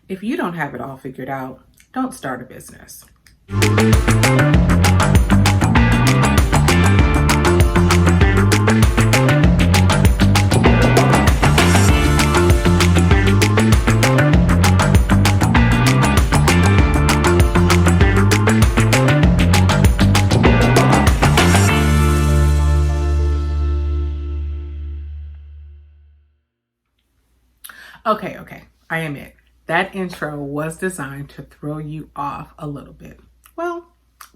If you don't have it all figured out, don't start a business. Okay, I admit that intro was designed to throw you off a little bit. Well,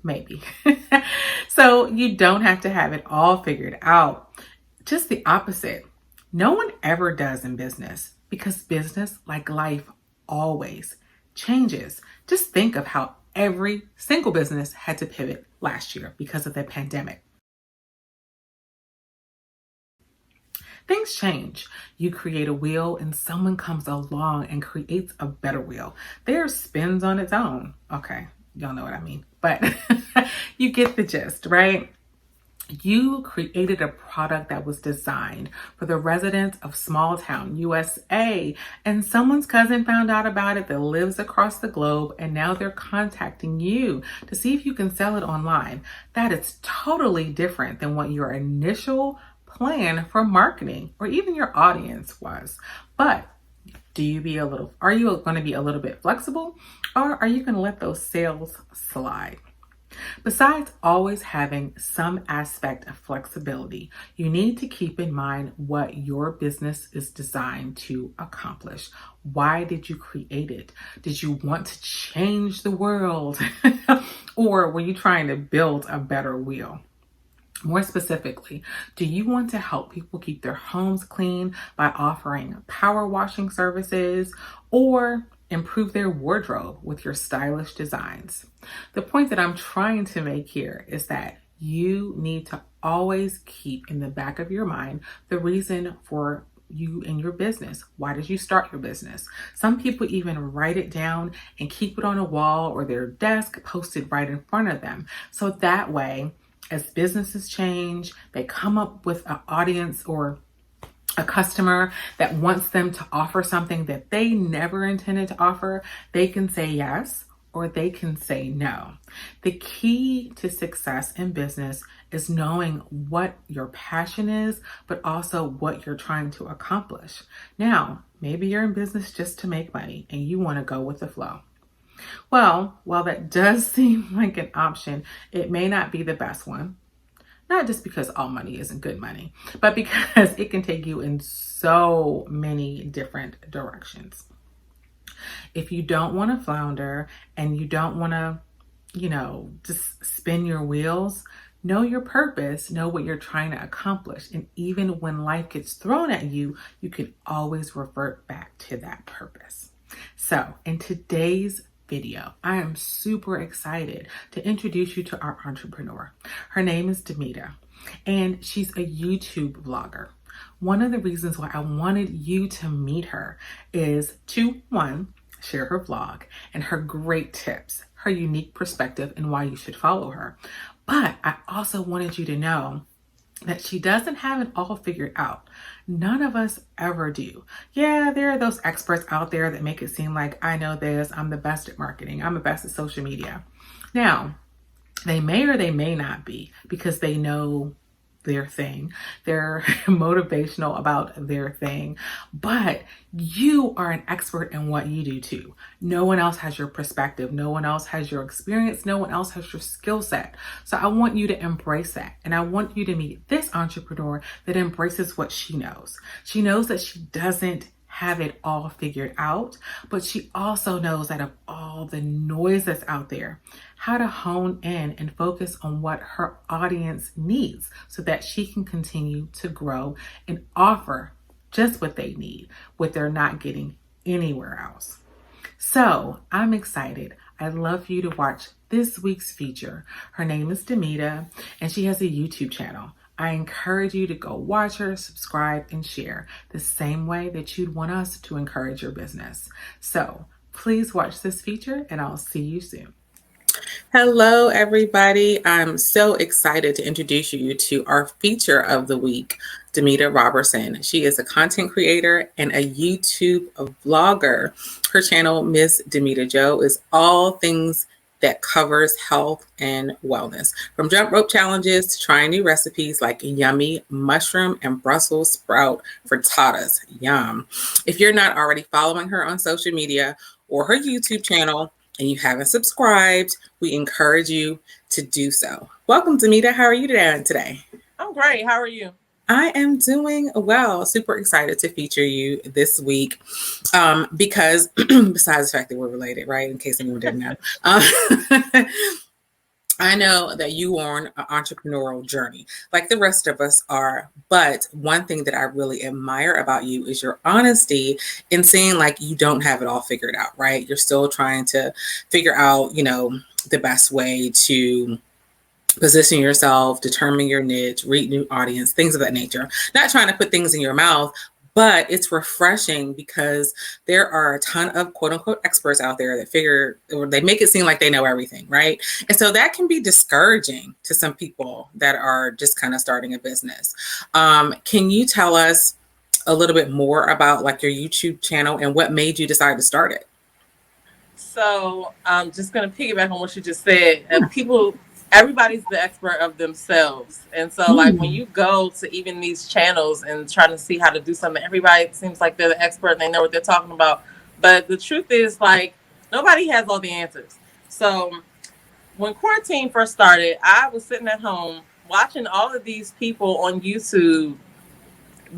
maybe. So you don't have to have it all figured out. Just the opposite. No one ever does in business because business, like life, always changes. Just think of how every single business had to pivot last year because of the pandemic. Things change. You create a wheel and someone comes along and creates a better wheel. There spins on its own. Okay, y'all know what I mean. But you get the gist, right? You created a product that was designed for the residents of small town USA, and someone's cousin found out about it that lives across the globe, and now they're contacting you to see if you can sell it online. That is totally different than what your initial plan for marketing or even your audience was. But are you going to be a little bit flexible, or are you going to let those sales slide? Besides always having some aspect of flexibility, you need to keep in mind what your business is designed to accomplish. Why did you create it? Did you want to change the world? Or were you trying to build a better wheel? More specifically, do you want to help people keep their homes clean by offering power washing services, or improve their wardrobe with your stylish designs? The point that I'm trying to make here is that you need to always keep in the back of your mind the reason for you and your business. Why did you start your business? Some people even write it down and keep it on a wall or their desk posted right in front of them. So that way, as businesses change, they come up with an audience or a customer that wants them to offer something that they never intended to offer, they can say yes or they can say no. The key to success in business is knowing what your passion is, but also what you're trying to accomplish. Now, maybe you're in business just to make money and you want to go with the flow. Well, while that does seem like an option, it may not be the best one. Not just because all money isn't good money, but because it can take you in so many different directions. If you don't want to flounder and you don't want to, just spin your wheels, know your purpose, know what you're trying to accomplish. And even when life gets thrown at you, you can always revert back to that purpose. So in today's video, I am super excited to introduce you to our entrepreneur. Her name is Demita, and she's a YouTube vlogger. One of the reasons why I wanted you to meet her is to, one, share her vlog and her great tips, her unique perspective, and why you should follow her. But I also wanted you to know that she doesn't have it all figured out. None of us ever do. Yeah, there are those experts out there that make it seem like I know this, I'm the best at marketing, I'm the best at social media. Now, they may or they may not be because they know their thing. They're motivational about their thing, but you are an expert in what you do too. No one else has your perspective. No one else has your experience. No one else has your skill set. So I want you to embrace that. And I want you to meet this entrepreneur that embraces what she knows. She knows that she doesn't have it all figured out, but she also knows that of all the noise that's out there, how to hone in and focus on what her audience needs so that she can continue to grow and offer just what they need, what they're not getting anywhere else. So I'm excited. I'd love for you to watch this week's feature. Her name is Demita, and she has a YouTube channel. I encourage you to go watch her, subscribe, and share the same way that you'd want us to encourage your business. So please watch this feature, and I'll see you soon. Hello, everybody. I'm so excited to introduce you to our feature of the week, Demita Robertson. She is a content creator and a YouTube vlogger. Her channel, Miss Demita Joe, is all things that covers health and wellness, from jump rope challenges to trying new recipes like yummy mushroom and Brussels sprout frittatas. Yum. If you're not already following her on social media or her YouTube channel, and you haven't subscribed, we encourage you to do so. Welcome, Demita. How are you today? I'm great. How are you? I am doing well. Super excited to feature you this week because besides the fact that we're related, right? In case anyone didn't know. I know that you are on an entrepreneurial journey, like the rest of us are. But one thing that I really admire about you is your honesty in saying like you don't have it all figured out, right? You're still trying to figure out, the best way to position yourself, determine your niche, reach new audience, things of that nature. Not trying to put things in your mouth, but it's refreshing because there are a ton of quote unquote experts out there that figure or they make it seem like they know everything, right? And so that can be discouraging to some people that are just kind of starting a business. Can you tell us a little bit more about like your YouTube channel and what made you decide to start it? So I'm just going to piggyback on what you just said. Everybody's the expert of themselves. And so like when you go to even these channels and trying to see how to do something, everybody seems like they're the expert and they know what they're talking about. But the truth is like nobody has all the answers. So when quarantine first started, I was sitting at home watching all of these people on YouTube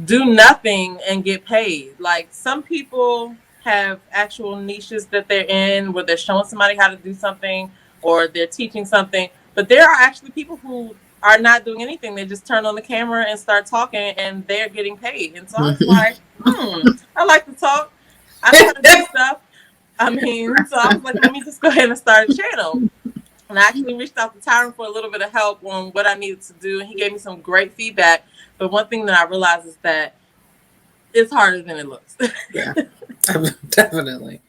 do nothing and get paid. Like some people have actual niches that they're in where they're showing somebody how to do something or they're teaching something. But there are actually people who are not doing anything. They just turn on the camera and start talking and they're getting paid. And so I was like, I like to talk. I know how to do stuff. So I was like, let me just go ahead and start a channel. And I actually reached out to Tyron for a little bit of help on what I needed to do. And he gave me some great feedback. But one thing that I realized is that it's harder than it looks. Yeah, definitely.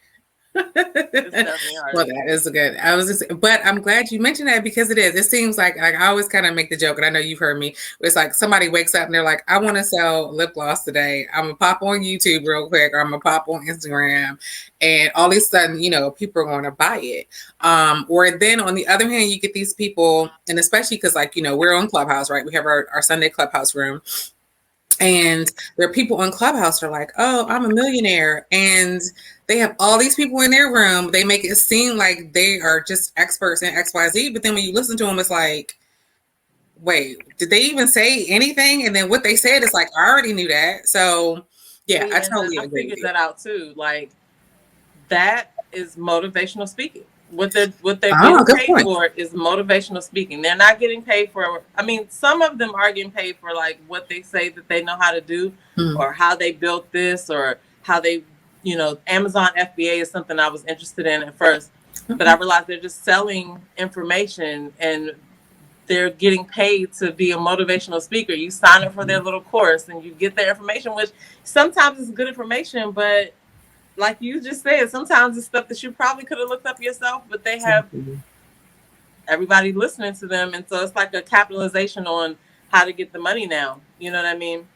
Well, that is good. But I'm glad you mentioned that because it is. It seems like I always kind of make the joke, and I know you've heard me. It's like somebody wakes up and they're like, "I want to sell lip gloss today. I'm gonna pop on YouTube real quick, or I'm gonna pop on Instagram," and all of a sudden, people are going to buy it. Or then on the other hand, you get these people, and especially because we're on Clubhouse, right? We have our Sunday Clubhouse room. And there are people on Clubhouse that are like, oh, I'm a millionaire. And they have all these people in their room. They make it seem like they are just experts in XYZ. But then when you listen to them, it's like, wait, did they even say anything? And then what they said is like, I already knew that. So, yeah, I totally agree. I figured that out too. Like, that is motivational speaking. What they're getting paid for is motivational speaking. They're not getting paid for, some of them are getting paid for like what they say that they know how to do or how they built this or how they, Amazon FBA is something I was interested in at first, but I realized they're just selling information and they're getting paid to be a motivational speaker. You sign up for their little course and you get their information, which sometimes is good information, but like you just said, sometimes it's stuff that you probably could have looked up yourself, but they have everybody listening to them. And so it's like a capitalization on how to get the money now. You know what I mean?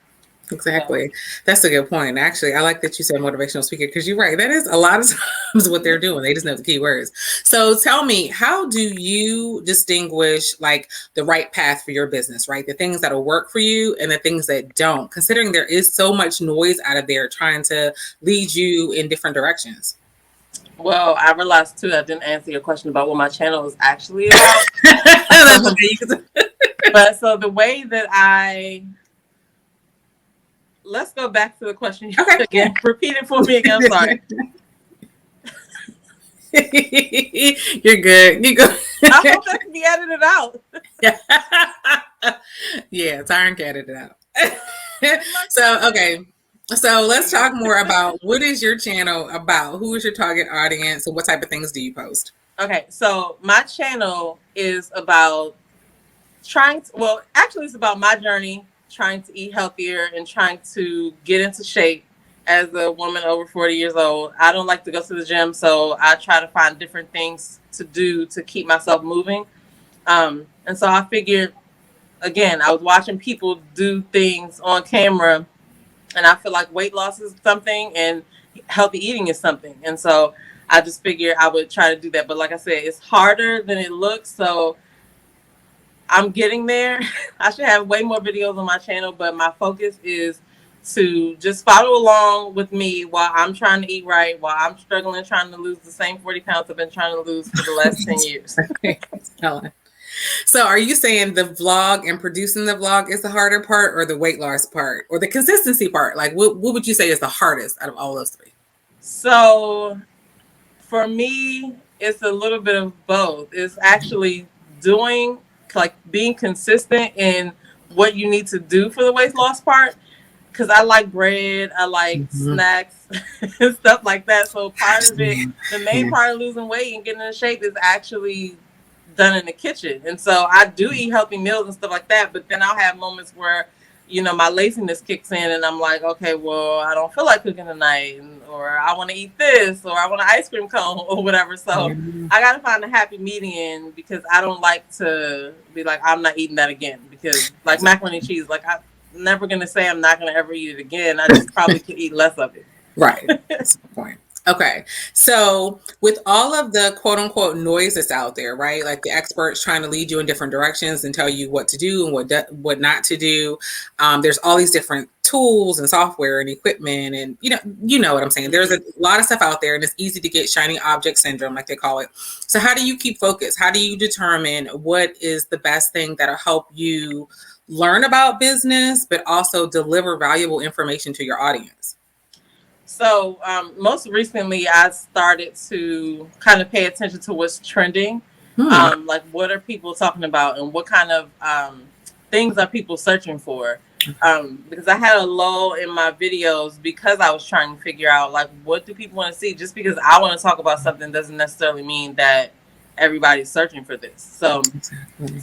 Exactly. That's a good point. Actually, I like that you said motivational speaker because you're right. That is a lot of times what they're doing. They just know the keywords. So tell me, how do you distinguish like the right path for your business, right? The things that'll work for you and the things that don't, considering there is so much noise out of there trying to lead you in different directions. Well, I realized too, I didn't answer your question about what my channel is actually about. But so the way that let's go back to the question again. Repeat it for me again. I'm sorry. You're good. You go. I hope that can be edited out. Yeah, Tyron can edit it out. So let's talk more about what is your channel about? Who is your target audience and what type of things do you post? Okay, so my channel is about it's about my journey trying to eat healthier and trying to get into shape as a woman over 40 years old, I don't like to go to the gym, so I try to find different things to do to keep myself moving. And so I figured, again, I was watching people do things on camera, and I feel like weight loss is something and healthy eating is something. And so I just figured I would try to do that. But like I said, it's harder than it looks. So I'm getting there. I should have way more videos on my channel, but my focus is to just follow along with me while I'm trying to eat right, while I'm struggling trying to lose the same 40 pounds I've been trying to lose for the last 10 years. So are you saying the vlog and producing the vlog is the harder part, or the weight loss part, or the consistency part? Like, what would you say is the hardest out of all those three? So for me, it's a little bit of both. It's actually doing, like, being consistent in what you need to do for the weight loss part. Because I like bread, I like snacks and stuff like that. So part of it, the main part of losing weight and getting in shape is actually done in the kitchen. And so I do eat healthy meals and stuff like that. But then I'll have moments where, my laziness kicks in and I'm like, okay, well, I don't feel like cooking tonight, or I want to eat this, or I want an ice cream cone or whatever. So I got to find a happy medium, because I don't like to be like, I'm not eating that again. Because like macaroni and cheese, like, I'm never going to say I'm not going to ever eat it again. I just probably could eat less of it. Right. That's the point. Okay. So with all of the quote unquote noise that's out there, right? Like the experts trying to lead you in different directions and tell you what to do and what not to do. There's all these different tools and software and equipment, and you know what I'm saying? There's a lot of stuff out there, and it's easy to get shiny object syndrome, like they call it. So how do you keep focused? How do you determine what is the best thing that'll help you learn about business, but also deliver valuable information to your audience? So most recently, I started to kind of pay attention to what's trending. Like, what are people talking about, and what kind of things are people searching for? Because I had a lull in my videos because I was trying to figure out, like, what do people want to see? Just because I want to talk about something doesn't necessarily mean that everybody's searching for this. So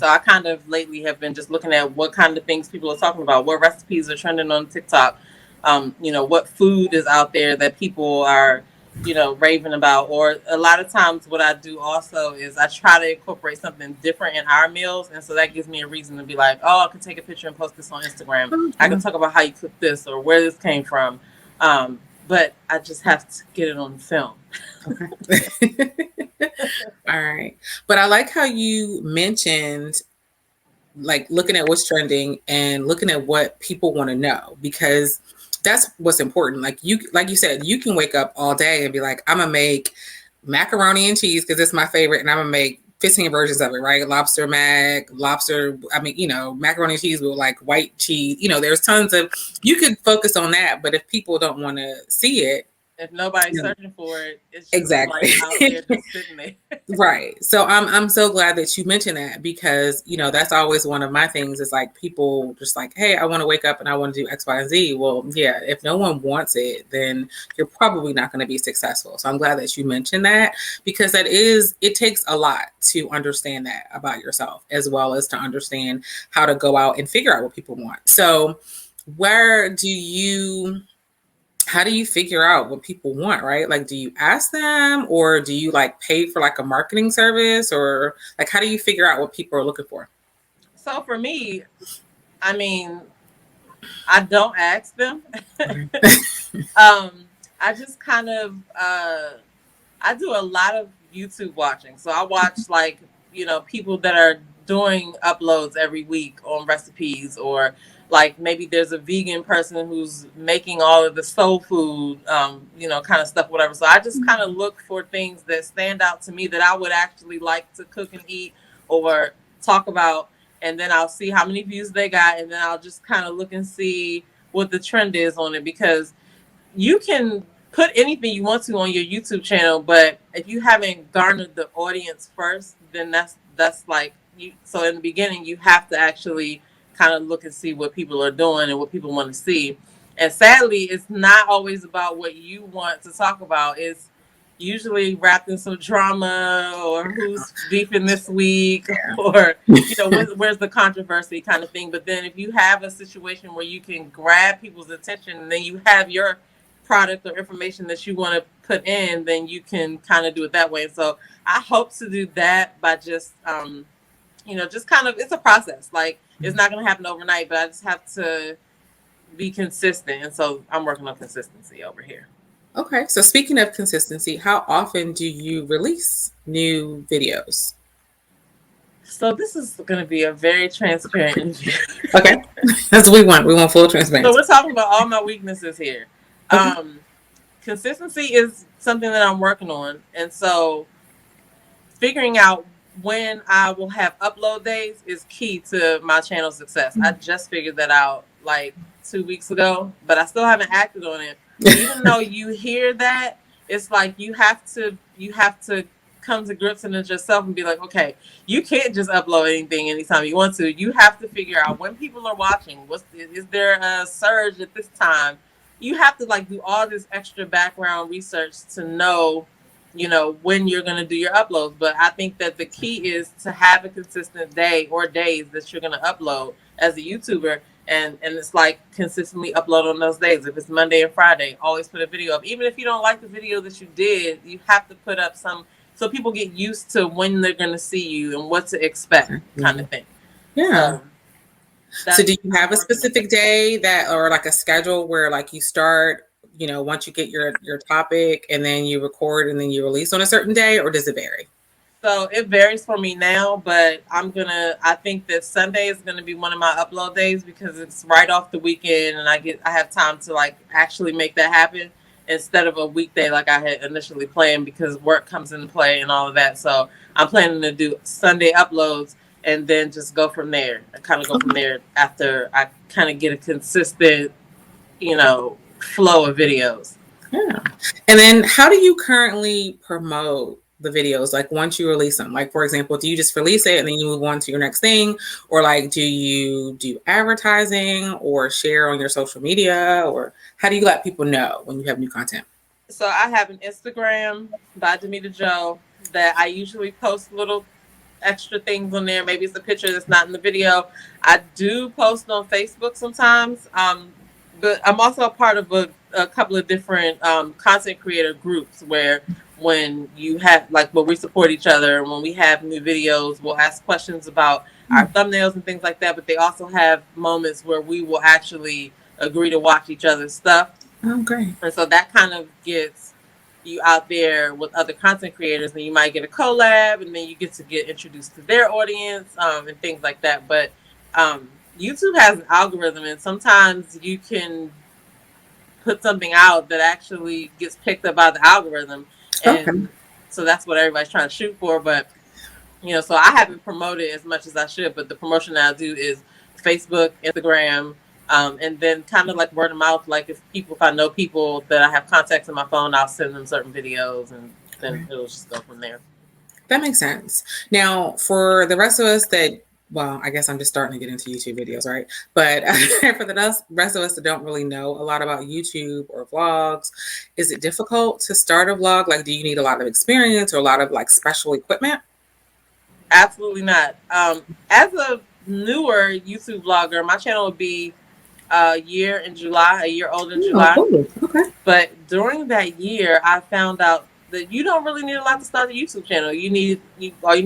I kind of lately have been just looking at what kind of things people are talking about, what recipes are trending on TikTok. What food is out there that people are, raving about. Or a lot of times what I do also is I try to incorporate something different in our meals. And so that gives me a reason to be like, oh, I can take a picture and post this on Instagram. I can talk about how you cook this or where this came from. But I just have to get it on film. Okay. All right. But I like how you mentioned, like, looking at what's trending and looking at what people want to know, because that's what's important. Like you said, you can wake up all day and be like, I'm gonna make macaroni and cheese because it's my favorite, and I'm gonna make 15 versions of it, right? Lobster, macaroni and cheese with like white cheese. There's tons of, you could focus on that, but if people don't want to see it, if nobody's searching for it, it's just exactly like out there just sitting there. Right. So I'm so glad that you mentioned that, because that's always one of my things, is like people just like, hey, I want to wake up and I want to do X, Y, and Z. Well, yeah, if no one wants it, then you're probably not going to be successful. So I'm glad that you mentioned that, because it takes a lot to understand that about yourself, as well as to understand how to go out and figure out what people want. So how do you figure out what people want, right? Like, do you ask them, or do you like pay for like a marketing service, or like, how do you figure out what people are looking for? So for me, I mean, I don't ask them. I just kind of, I do a lot of YouTube watching. So I watch people that are doing uploads every week on recipes, or like maybe there's a vegan person who's making all of the soul food, kind of stuff, whatever. So I just kind of look for things that stand out to me that I would actually like to cook and eat or talk about. And then I'll see how many views they got. And then I'll just kind of look and see what the trend is on it, because you can put anything you want to on your YouTube channel, but if you haven't garnered the audience first, then that's like you. So in the beginning, you have to actually kind of look and see what people are doing and what people want to see. And sadly, it's not always about what you want to talk about. It's usually wrapped in some drama, or who's beefing this week, or where's the controversy kind of thing. But then if you have a situation where you can grab people's attention, and then you have your product or information that you want to put in, then you can kind of do it that way. So I hope to do that by just, just kind of, it's a process. Like, it's not going to happen overnight, but I just have to be consistent. And so I'm working on consistency over here. Okay. So speaking of consistency, how often do you release new videos? So this is going to be a very transparent interview. Okay. That's what we want. We want full transparency. So we're talking about all my weaknesses here. Okay. Consistency is something that I'm working on. And so figuring out when I will have upload days is key to my channel success. I just figured that out like 2 weeks ago, but I still haven't acted on it. Even though you hear that, it's like you have to come to grips in it yourself and be like, okay, you can't just upload anything anytime you want to. You have to figure out when people are watching. Is there a surge at this time? You have to like do all this extra background research to know, when you're going to do your uploads. But I think that the key is to have a consistent day or days that you're going to upload as a YouTuber. And it's like consistently upload on those days. If it's Monday and Friday, always put a video up. Even if you don't like the video that you did, you have to put up some, so people get used to when they're going to see you and what to expect, kind of thing. Yeah. So do you have a specific day that, or like a schedule where like you start, once you get your topic and then you record and then you release on a certain day, or does it vary? So it varies for me now, but I think that Sunday is going to be one of my upload days because it's right off the weekend and I have time to like actually make that happen instead of a weekday like I had initially planned, because work comes into play and all of that. So I'm planning to do Sunday uploads and then just go from there. I kind of go from there after I kind of get a consistent, flow of videos. Yeah. And then how do you currently promote the videos? Like once you release them, like for example, do you just release it and then you move on to your next thing? Or like, do you do advertising or share on your social media, or how do you let people know when you have new content? So I have an Instagram by Demita Joe that I usually post little extra things on there. Maybe it's a picture that's not in the video. I do post on Facebook sometimes. But I'm also a part of a couple of different content creator groups where when you have, like, where we support each other, when we have new videos, we'll ask questions about our thumbnails and things like that. But they also have moments where we will actually agree to watch each other's stuff. Oh, great. And so that kind of gets you out there with other content creators, and you might get a collab, and then you get introduced to their audience and things like that. But YouTube has an algorithm, and sometimes you can put something out that actually gets picked up by the algorithm. And so that's what everybody's trying to shoot for. But, so I haven't promoted as much as I should, but the promotion that I do is Facebook, Instagram, and then kind of like word of mouth. Like if I know people that I have contacts in my phone, I'll send them certain videos, and then it'll just go from there. That makes sense. Now, for the rest of us well, I guess I'm just starting to get into YouTube videos, right? But for the rest of us that don't really know a lot about YouTube or vlogs, is it difficult to start a vlog? Like, do you need a lot of experience or a lot of like special equipment? Absolutely not. As a newer YouTube vlogger, my channel would be a year old in July. Cool. Okay. But during that year, I found out that you don't really need a lot to start a YouTube channel. All you need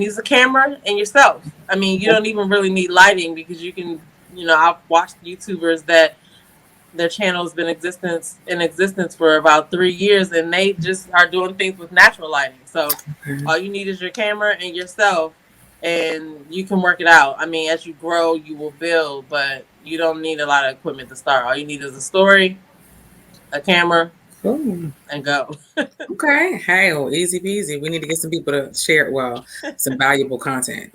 is a camera and yourself. I mean, you don't even really need lighting, because you can, I've watched YouTubers that their channel has been in existence for about 3 years, and they just are doing things with natural lighting. So all you need is your camera and yourself, and you can work it out. I mean, as you grow, you will build, but you don't need a lot of equipment to start. All you need is a story, a camera, and go. Okay. Hey, well, easy peasy. We need to get some people to share it. Well, some valuable content.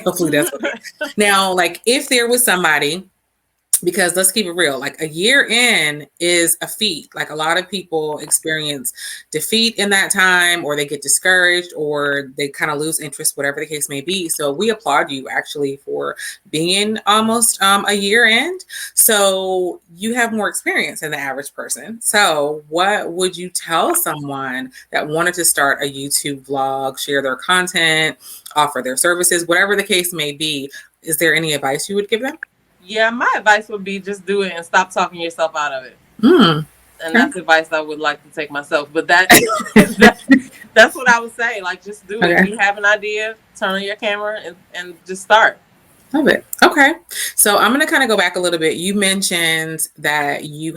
Hopefully that's okay. Now, like if there was somebody, because let's keep it real, like a year in is a feat. Like a lot of people experience defeat in that time, or they get discouraged, or they kind of lose interest, whatever the case may be. So we applaud you actually for being almost a year in. So you have more experience than the average person. So what would you tell someone that wanted to start a YouTube vlog, share their content, offer their services, whatever the case may be? Is there any advice you would give them? Yeah, my advice would be just do it and stop talking yourself out of it. And that's advice I would like to take myself. But that's what I would say. Like, just do it. Okay. You have an idea, turn on your camera and just start. Love it. Okay. So I'm going to kind of go back a little bit. You mentioned that you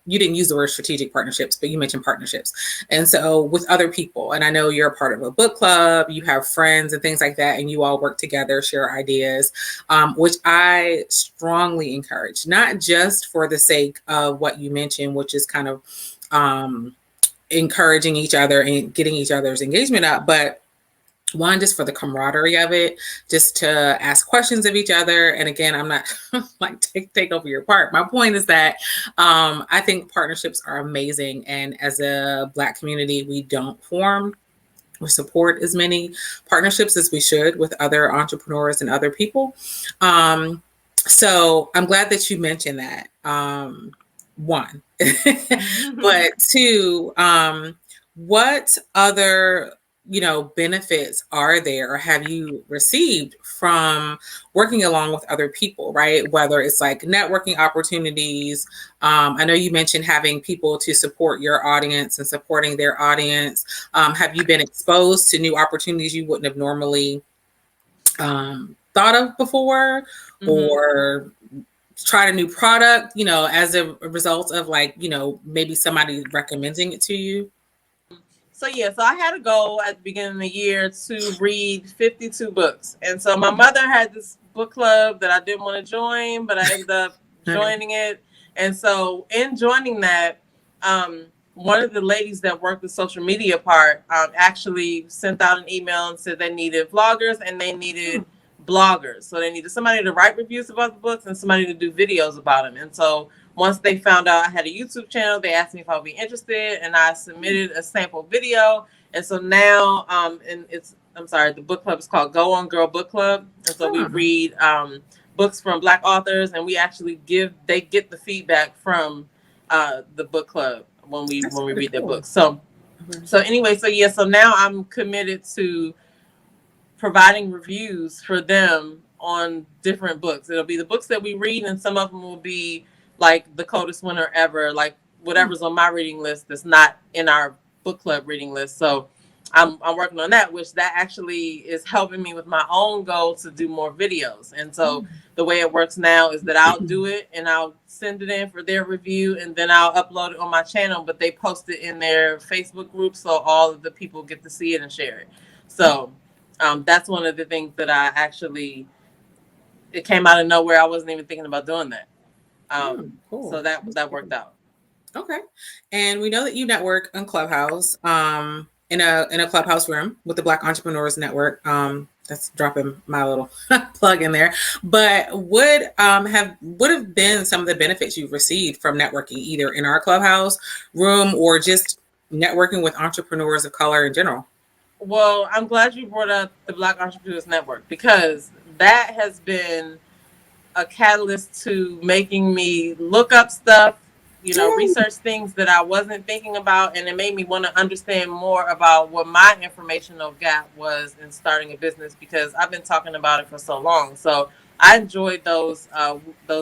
didn't use the word strategic partnerships, but you mentioned partnerships. And so with other people, and I know you're a part of a book club, you have friends and things like that, and you all work together, share ideas, which I strongly encourage, not just for the sake of what you mentioned, which is kind of encouraging each other and getting each other's engagement up, but one, just for the camaraderie of it, just to ask questions of each other. And again, I'm not like take over your part. My point is that I think partnerships are amazing. And as a Black community, we don't form or support as many partnerships as we should with other entrepreneurs and other people. So I'm glad that you mentioned that. One, but two, what other benefits are there or have you received from working along with other people, right? Whether it's like networking opportunities. I know you mentioned having people to support your audience and supporting their audience. Have you been exposed to new opportunities you wouldn't have normally thought of before, or tried a new product, as a result of maybe somebody recommending it to you? So I had a goal at the beginning of the year to read 52 books. And so my mother had this book club that I didn't want to join, but I ended up joining it. And so in joining that, one of the ladies that worked the social media part actually sent out an email and said they needed vloggers and they needed bloggers. So they needed somebody to write reviews about the books and somebody to do videos about them. And so once they found out I had a YouTube channel, they asked me if I would be interested, and I submitted a sample video. And so now, the book club is called Go On Girl Book Club. And so we read books from Black authors, and we actually they get the feedback from the book club when we read their books. So now I'm committed to providing reviews for them on different books. It'll be the books that we read, and some of them will be like the coldest winter ever, like whatever's on my reading list that's not in our book club reading list. So I'm working on that, which that actually is helping me with my own goal to do more videos. And so the way it works now is that I'll do it and I'll send it in for their review, and then I'll upload it on my channel, but they post it in their Facebook group so all of the people get to see it and share it. So that's one of the things that it came out of nowhere. I wasn't even thinking about doing that. Cool. So that worked out. Okay. And we know that you network on Clubhouse, in a Clubhouse room with the Black Entrepreneurs Network. That's dropping my little plug in there. But would have been some of the benefits you've received from networking, either in our Clubhouse room or just networking with entrepreneurs of color in general? Well, I'm glad you brought up the Black Entrepreneurs Network, because that has been a catalyst to making me look up stuff, research things that I wasn't thinking about. And it made me want to understand more about what my informational gap was in starting a business, because I've been talking about it for so long. So I enjoyed those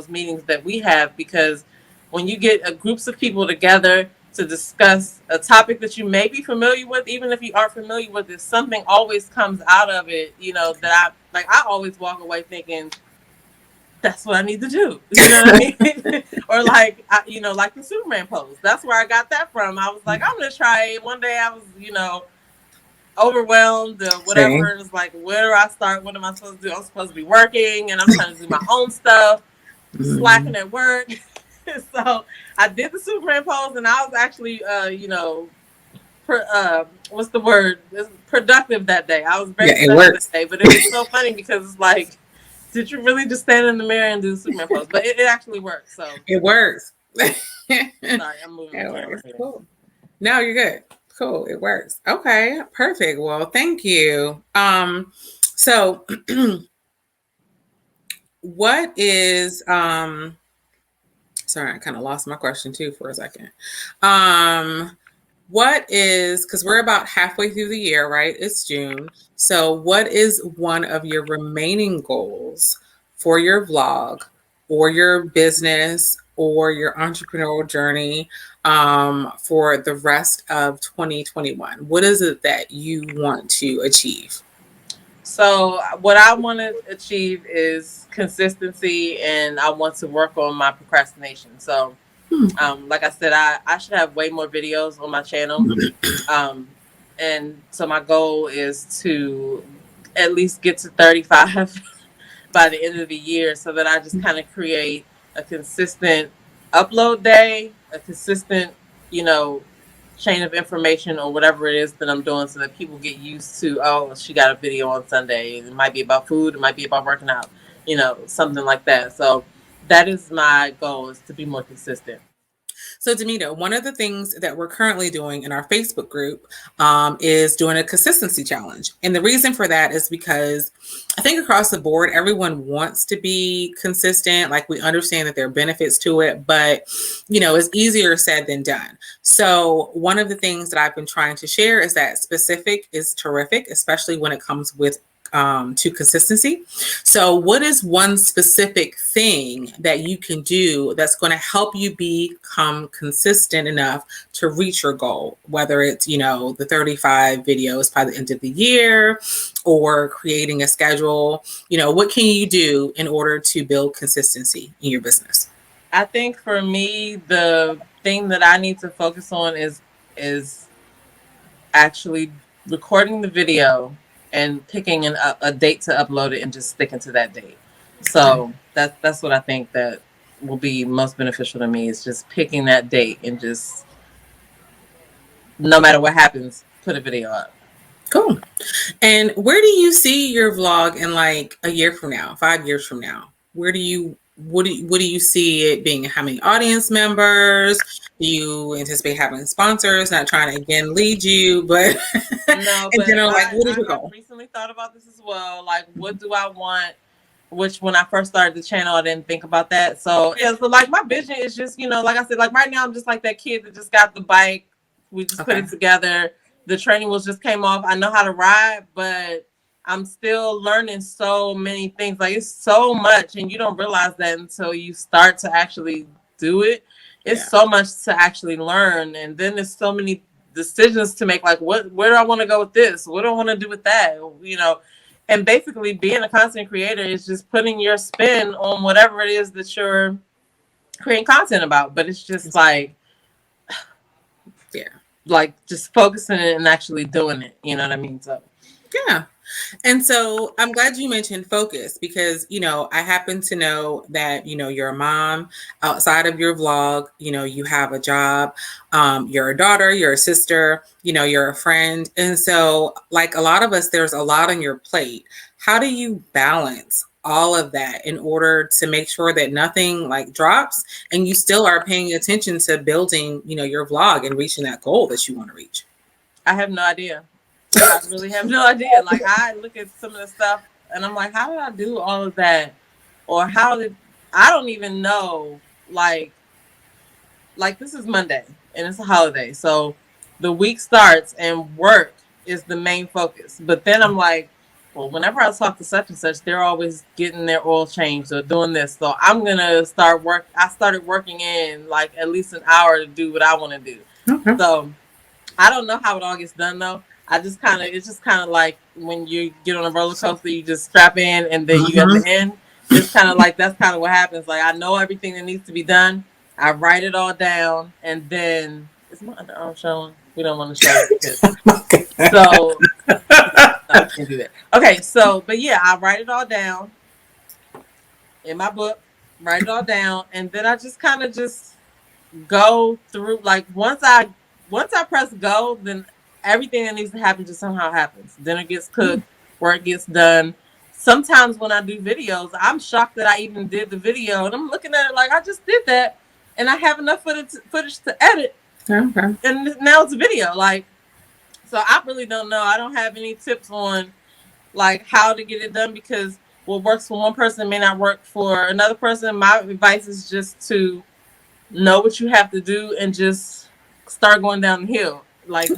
meetings that we have, because when you get groups of people together to discuss a topic that you may be familiar with, even if you aren't familiar with it, something always comes out of it, that I always walk away thinking, that's what I need to do. You know what I mean? Or like the Superman pose. That's where I got that from. I was like, I'm going to try it. One day I was, overwhelmed or whatever. It was like, where do I start? What am I supposed to do? I'm supposed to be working, and I'm trying to do my own stuff, slacking at work. So I did the Superman pose, and I was actually, what's the word? Productive that day. I was very productive that day, but it was so funny because it's like, did you really just stand in the mirror and do the Superman pose? But it actually works. So it works. Sorry, I'm moving. Cool. No, you're good. Cool. It works. Okay. Perfect. Well, thank you. So what is sorry, I kind of lost my question too for a second. What is, because we're about halfway through the year, right? It's June. So what is one of your remaining goals for your vlog or your business or your entrepreneurial journey for the rest of 2021? What is it that you want to achieve? So what I want to achieve is consistency, and I want to work on my procrastination. So, like I said, I should have way more videos on my channel. And so my goal is to at least get to 35 by the end of the year, so that I just kind of create a consistent upload day, a consistent, you know, chain of information or whatever it is that I'm doing, so that people get used to, oh, she got a video on Sunday. It might be about food, it might be about working out, you know, something like that. So that is my goal, is to be more consistent. So, Demita, one of the things that we're currently doing in our Facebook group is doing a consistency challenge. And the reason for that is because I think across the board, everyone wants to be consistent. Like, we understand that there are benefits to it, but, you know, it's easier said than done. So one of the things that I've been trying to share is that specific is terrific, especially when it comes with to consistency. So what is one specific thing that you can do that's going to help you become consistent enough to reach your goal, whether it's, you know, the 35 videos by the end of the year or creating a schedule? You know, what can you do in order to build consistency in your business? I think for me, the thing that I need to focus on is actually recording the video and picking a date to upload it and just sticking to that date. So that's what I think that will be most beneficial to me, is just picking that date and just, no matter what happens, put a video up. Cool. And where do you see your vlog in like a year from now, 5 years from now? What do you see it being? How many audience members? Do you anticipate having sponsors? Not trying to again lead you, but no, in but general, like, what is your goal? I recently thought about this as well. Like, what do I want? Which, when I first started the channel, I didn't think about that. So yeah, so like my vision is just, you know, like I said, like right now I'm just like that kid that just got the bike. We just put it together. The training wheels just came off. I know how to ride, but I'm still learning so many things. Like, it's so much, and you don't realize that until you start to actually do it. It's so much to actually learn, and then there's so many decisions to make. Like, where do I want to go with this? What do I want to do with that? You know, and basically being a content creator is just putting your spin on whatever it is that you're creating content about. But it's just like, like just focusing it and actually doing it. You know what I mean? So yeah. And so I'm glad you mentioned focus, because, you know, I happen to know that, you know, you're a mom outside of your vlog, you know, you have a job, you're a daughter, you're a sister, you know, you're a friend. And so, like a lot of us, there's a lot on your plate. How do you balance all of that in order to make sure that nothing like drops and you still are paying attention to building, you know, your vlog and reaching that goal that you want to reach? I have no idea. I really have no idea. Like, I look at some of the stuff and I'm like, how did I do all of that? Or I don't even know. Like this is Monday and it's a holiday. So the week starts and work is the main focus. But then I'm like, well, whenever I talk to such and such, they're always getting their oil changed or doing this. So I'm going to start work. I started working in like at least an hour to do what I want to do. Okay. So I don't know how it all gets done though. It's just kind of like when you get on a roller coaster, you just strap in and then you at the end. It's kind of like, that's kind of what happens. Like, I know everything that needs to be done. I write it all down, and then is my underarm showing? We don't want to show it. So no, I can't do that. Okay, so but yeah, I write it all down in my book. Write it all down, and then I just kind of just go through. Like once I press go, then everything that needs to happen just somehow happens. Dinner gets cooked, work gets done. Sometimes when I do videos, I'm shocked that I even did the video, and I'm looking at it like I just did that, and I have enough footage to edit, and now it's a video. Like, so I really don't know. I don't have any tips on like how to get it done, because what works for one person may not work for another person. My advice is just to know what you have to do and just start going down the hill. Like,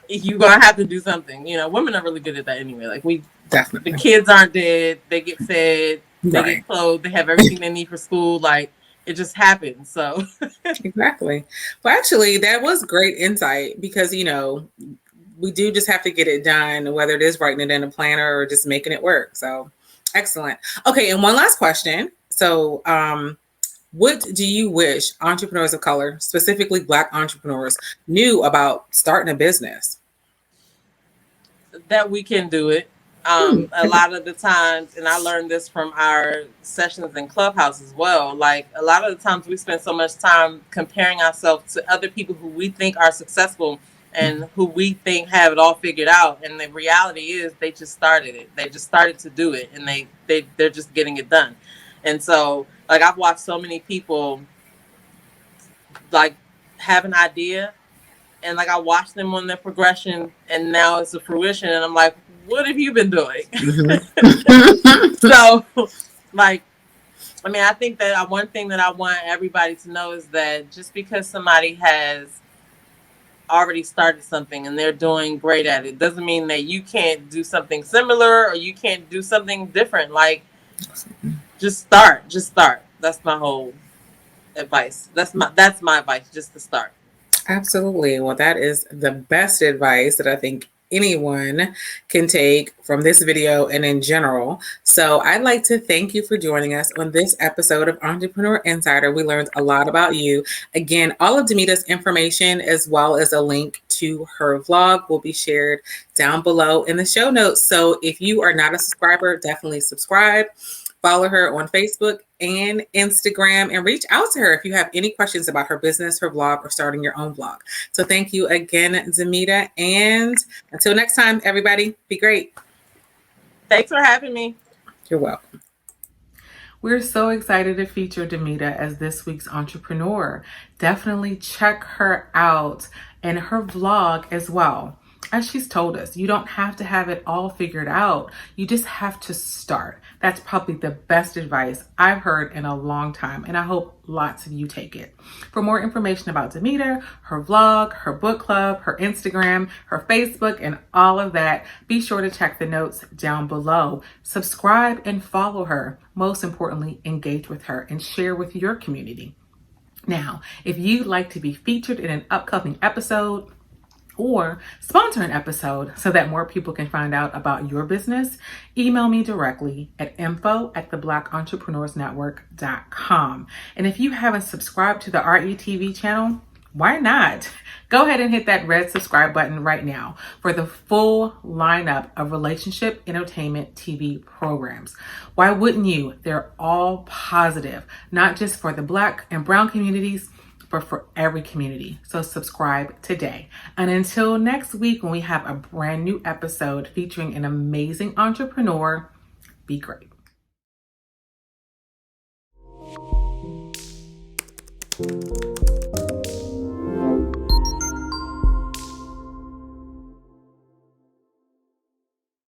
you're gonna have to do something. You know, women are really good at that anyway. Like, the kids aren't dead, they get fed, They Right. get clothed, they have everything they need for school. Like, it just happens. So Exactly. Well, actually, that was great insight because, we do just have to get it done, whether it is writing it in a planner or just making it work. So excellent. Okay. And one last question. So, what do you wish entrepreneurs of color, specifically Black entrepreneurs, knew about starting a business? that we can do it. A lot of the times, and I learned this from our sessions in Clubhouse as well. Like, a lot of the times we spend so much time comparing ourselves to other people who we think are successful and who we think have it all figured out. And the reality is they just started it. They just started to do it, and they're just getting it done. And so, like, I've watched so many people like have an idea, and like I watch them on their progression, and now it's a fruition, and I'm like, what have you been doing? So, like, I mean, I think that one thing that I want everybody to know is that just because somebody has already started something and they're doing great at it doesn't mean that you can't do something similar or you can't do something different. Like, just start. That's my whole advice. That's my advice, just to start. Absolutely. Well, that is the best advice that I think anyone can take from this video and in general. So I'd like to thank you for joining us on this episode of Entrepreneur Insider. We learned a lot about you. Again, all of Damita's information as well as a link to her vlog will be shared down below in the show notes. So if you are not a subscriber, definitely subscribe. Follow her on Facebook and Instagram and reach out to her if you have any questions about her business, her blog, or starting your own blog. So thank you again, Damita. And until next time, everybody, be great. Thanks for having me. You're welcome. We're so excited to feature Damita as this week's entrepreneur. Definitely check her out and her vlog as well. As she's told us, you don't have to have it all figured out. You just have to start. That's probably the best advice I've heard in a long time, and I hope lots of you take it. For more information about Damita, her vlog, her book club, her Instagram, her Facebook, and all of that, be sure to check the notes down below. Subscribe and follow her. Most importantly, engage with her and share with your community. Now, if you'd like to be featured in an upcoming episode, or sponsor an episode so that more people can find out about your business, email me directly at info@theblackentrepreneursnetwork.com. And if you haven't subscribed to the RETV channel, why not? Go ahead and hit that red subscribe button right now for the full lineup of relationship entertainment TV programs. Why wouldn't you? They're all positive, not just for the Black and Brown communities, but for every community. So subscribe today. And until next week, when we have a brand new episode featuring an amazing entrepreneur, be great.